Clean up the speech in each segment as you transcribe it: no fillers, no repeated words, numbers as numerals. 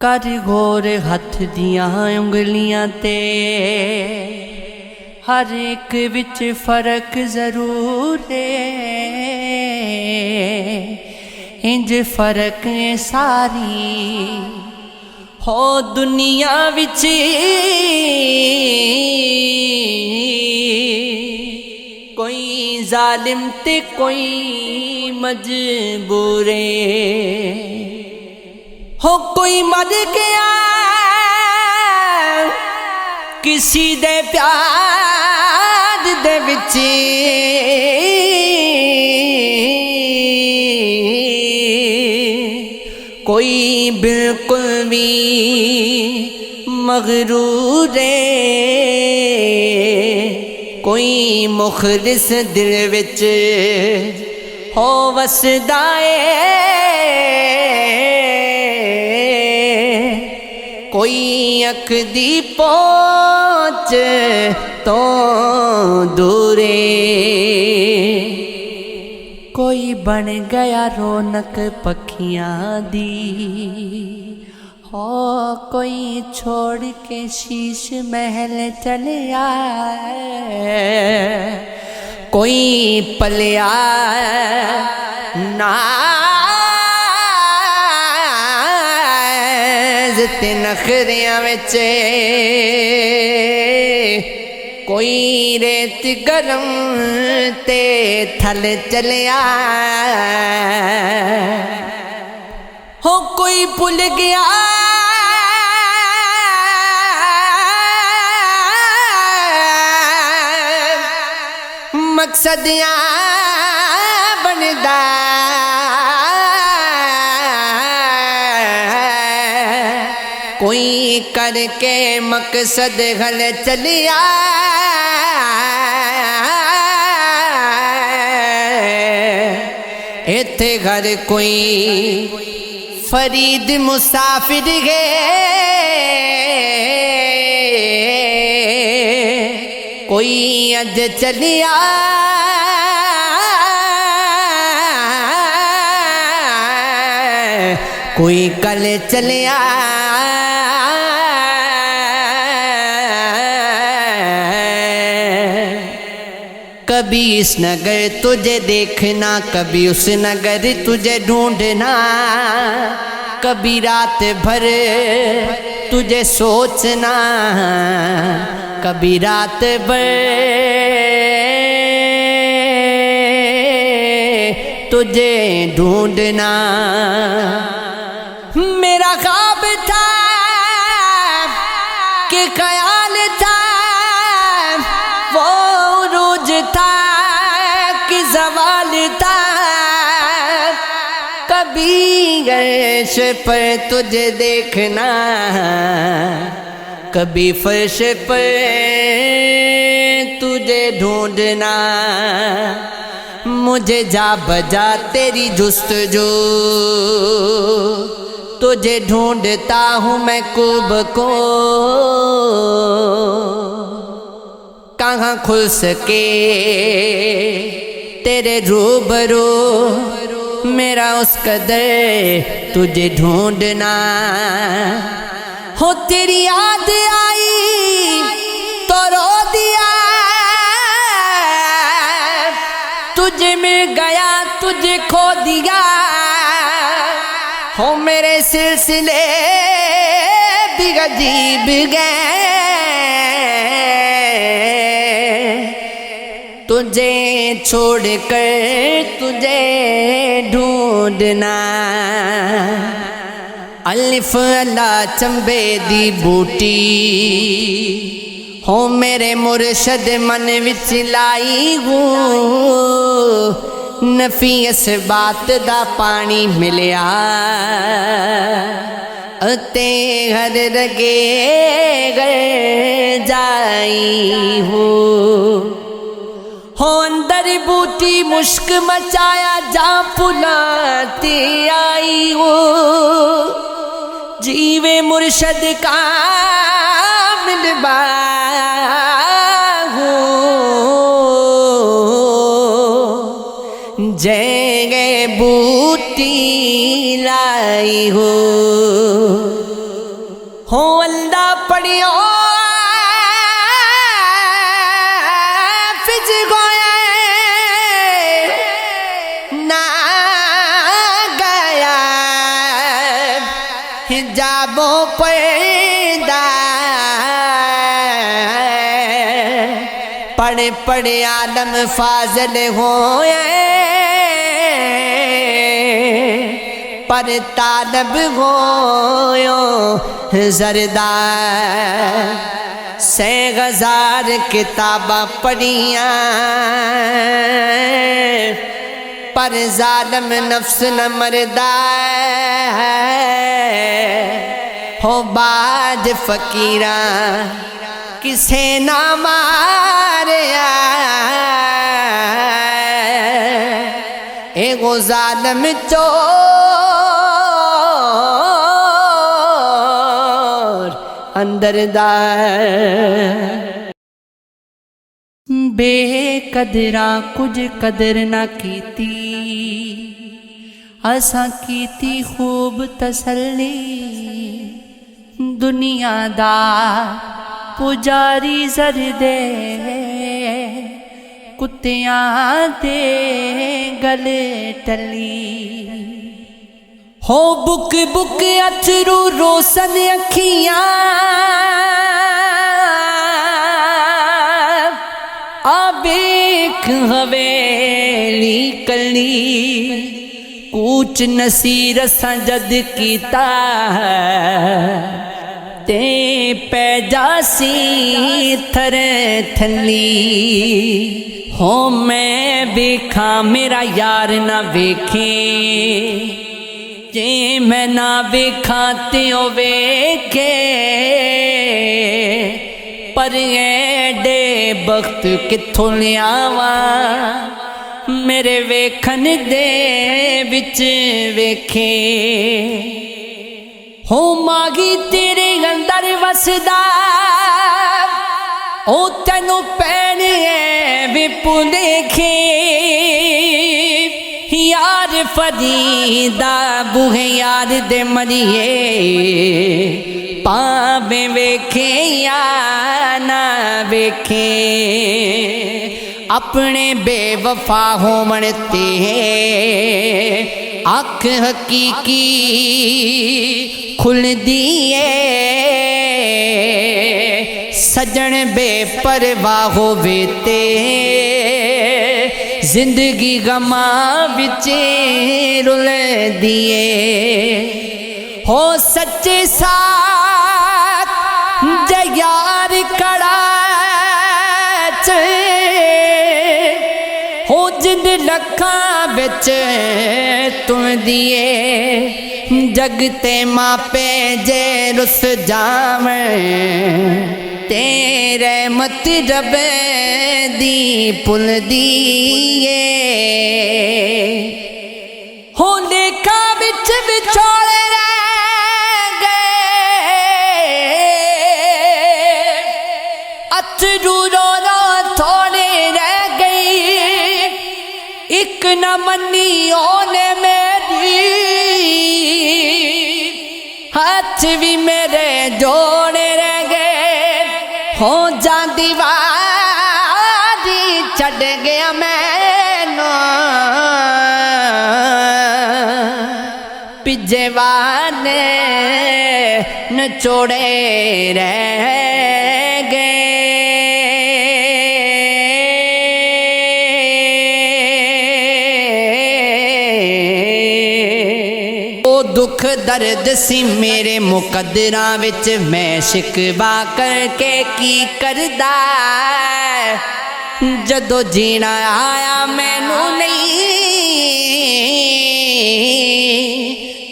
कर गोर हथ दियां उंगलियां ते हर एक विच फर्क जरूर है। इंज फर्क सारी हो दुनिया विच कोई जालिम ते कोई मजबूरे हो कोई मर गया किसी दे प्यार दे विच कोई बिल्कुल भी मगरूर कोई मुखलिस दिल विच हो वसदा कोई अख दी पहुंच तो दूरे कोई बन गया रौनक पखियां दी हो कोई छोड़ के शीश महल चलिया कोई पलिया नाज ते नखरियां विच कोई रेत गरम ते थल चलिया हो कोई भुल गया मकसद बनदा कोई करके मकसद गल चलिया इत्थे घर कोई फरीद मुसाफिर है कोई अज चलिया कोई कल चलिया कभी इस नगर तुझे देखना कभी उस नगर तुझे ढूंढना कभी रात भर तुझे सोचना कभी रात भर तुझे ढूंढना मेरा ख्वाब था कि ख्याल था वो रोज था कि ज़वाल था कभी गैश पर तुझे देखना कभी फर्श पर तुझे ढूंढना मुझे जा बजा तेरी जुस्तजू तुझे ढूंढता हूँ मैं खूब को कहाँ खुल सके तेरे रूबरू मेरा उस कदर तुझे ढूंढना हो तेरी याद आई तो रो दिया तुझे मिल गया तुझे खो दिया हो मेरे सिलसिले भी अजीब गए तुझे छोड़ कर तुझे ढूंढना अलिफ अल्लाह चंबे दी बूटी हो मेरे मुर्शद मन विच लाई हूँ नफी इस बात दा पानी मिलिया अते हर रगे गए जाई हो अंदर बूटी मुश्क मचाया जा फुलाती आई हो जीवे मुर्शद का मिलवा जय बूटी लाई हो हो अल्लाह पढ़ियो फिज गोया ना गया हिजाबों पैदा पढ़े पढ़े आलम फाजल होए पर तालब होयो जरदार से गजार किताबा पढ़िया पर जालम नफ्स न मरदा हो बाज फकीरा किसे ना मारया एगो जालम अंदर बेकदरा कुछ कदर ना कीती असा कीती खूब तसल्ली दुनिया दा पुजारी जर दे कुत्तियां दे गले टली हो बुक बुक अथरू रोशन अखियां आवेख हवेली कली कूच नसीर सजद कीता ते पैजासी थर थली हो मैं वेखा मेरा यार ना वेखे जे मैं ना वेखा त्यो वेखे पर एडे वक्त किथों लियावा मेरे वेखन दे विच वेखे हो मागी तेरे अंदर वसदा ओ तेनू पैने विपुलेखे यार फरीदा बुहे यार दे मरिए पावे वेखे या ना वेखे अपने बेवफा होवन ते अख हकीकी खुल दिए सजन बेपरवाह होवे ते जिंदगी गमा विचे रुल दिए हो सच्चे साथ जयार कड़ा हो जिंद लखा बिच तुम दिए जगते मापे जे रुस जाम तेरे मत रब दी पुल दिए हो लेखा बिच विछोड़े रह गए अथरू रोना थोड़े रह गई एक न मनी ओने मेरी हाथ भी मेरे जोड़े रह गए हो जा दीवारी छड़ गया मैनू पिज्जे वाले नचोड़े रह गए दुख दर्द सी मेरे मुकद्दरा विच मैं शिकवा करके की करदा जदों जीना आया मैनू नहीं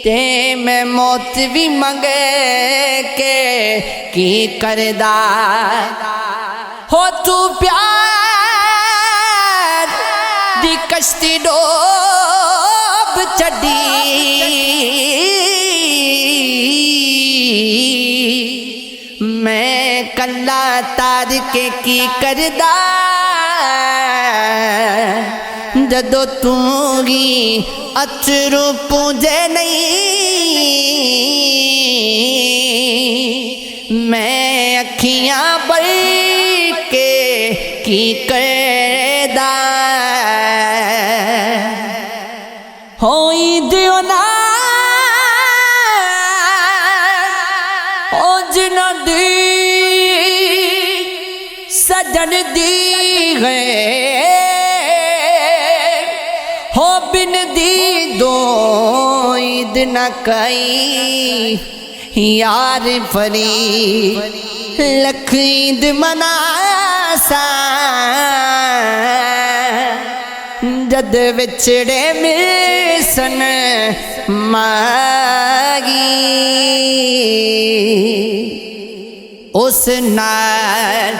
ते मैं मौत भी मंगे के की करदा हो तू प्यार दी कश्ती डोब छड़ी मैं कल्ला तार के की करदा जदों तू ही अथरू पूंजे नहीं मैं अखियां भर के की करदा होई दियो ना ओ जिन्हां दी सजन दी है हो बिन दी दो ईद न कई यार फरी लख ईद मनासा जद विछड़े मिसन मागी उस नाल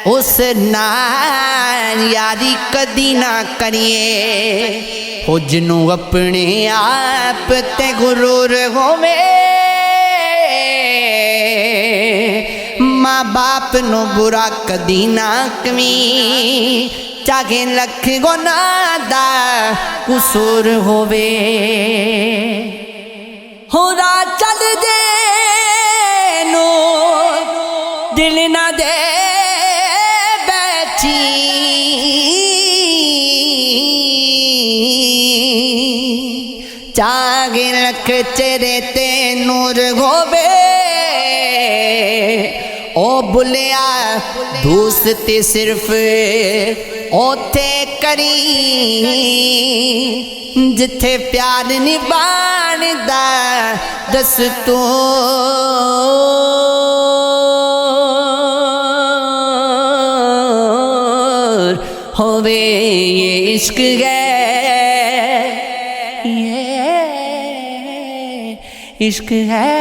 उस नाल यारी कदी ना करिए हो जिन्नू अपने आप ते गुरूर होवे माँ बाप नो बुरा कदी ना कमी चाहे लख गुनाह दा कसूर होवे हो रात चल दे नो दिल ना दे बैठी चाहे लख चेहरे ते नूर होवे ओ बुलिया दोस्ती सिर्फ ओथे करी जिथे प्यार निभाणदा दस तू होवे ये इश्क है ये इश्क है